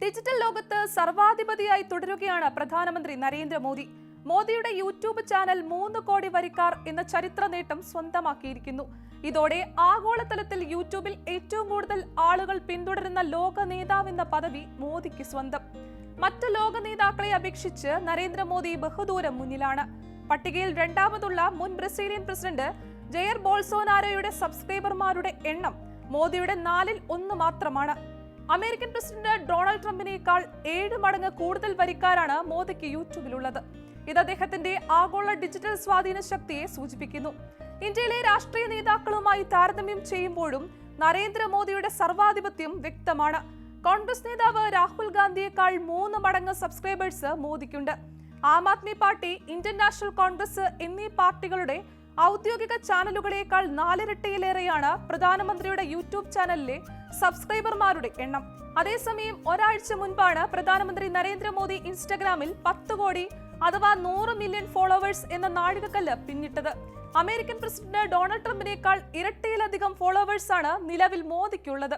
Digital ലോകത്ത് സർവാധിപതിയായി തുടരുകയാണ് പ്രധാനമന്ത്രി നരേന്ദ്രമോദി. മോദിയുടെ യൂട്യൂബ് ചാനൽ 3 കോടി വരിക്കാർ എന്ന ചരിത്ര നേട്ടം സ്വന്തമാക്കിയിരിക്കുന്നു. ഇതോടെ ആഗോളതലത്തിൽ യൂട്യൂബിൽ ഏറ്റവും കൂടുതൽ ആളുകൾ പിന്തുടരുന്ന ലോക നേതാവെന്ന പദവി മോദിക്ക് സ്വന്തം. മറ്റ് ലോക നേതാക്കളെ അപേക്ഷിച്ച് നരേന്ദ്രമോദി ബഹുദൂരം മുന്നിലാണ്. പട്ടികയിൽ രണ്ടാമതുള്ള മുൻ ബ്രസീലിയൻ പ്രസിഡന്റ് ജെയർ ബോൾസോനാരോയുടെ സബ്സ്ക്രൈബർമാരുടെ എണ്ണം മോദിയുടെ 4ൽ 1 മാത്രമാണ്. അമേരിക്കൻ പ്രസിഡന്റ് ഡൊണാൾഡ് ട്രംപിനേക്കാൾ 7 മടങ്ങ് കൂടുതൽ വരിക്കാരാണ് മോദിക്ക് യൂട്യൂബിലുള്ളത്. ഇത് അദ്ദേഹത്തിന്റെ ആഗോള ഡിജിറ്റൽ സ്വാധീന ശക്തിയെ സൂചിപ്പിക്കുന്നു. ഇന്ത്യയിലെ രാഷ്ട്രീയ നേതാക്കളുമായി താരതമ്യം ചെയ്യുമ്പോഴും നരേന്ദ്രമോദിയുടെ സർവാധിപത്യം വ്യക്തമാണ്. കോൺഗ്രസ് നേതാവ് രാഹുൽ ഗാന്ധിയേക്കാൾ 3 മടങ്ങ് സബ്സ്ക്രൈബേഴ്സ് മോദിക്കുണ്ട്. Aam Aadmi party, Indian National Congress എന്നീ പാർട്ടികളുടെ ഔദ്യോഗിക ചാനലുകളേക്കാൾ 4 ഇരട്ടിയിലേറെയാണ് പ്രധാനമന്ത്രിയുടെ യൂട്യൂബ് ചാനലിലെ സബ്സ്ക്രൈബർമാരുടെ എണ്ണം. അതേസമയം ഒരാഴ്ച മുൻപാണ് പ്രധാനമന്ത്രി നരേന്ദ്രമോദി ഇൻസ്റ്റഗ്രാമിൽ 10 കോടി അഥവാ 100 മില്യൺ ഫോളോവേഴ്സ് എന്ന നാഴികക്കല്ല് പിന്നിട്ടത്. അമേരിക്കൻ പ്രസിഡന്റ് ഡൊണാൾഡ് ട്രംപിനേക്കാൾ ഇരട്ടിയിലധികം ഫോളോവേഴ്സാണ് നിലവിൽ മോദിക്കുള്ളത്.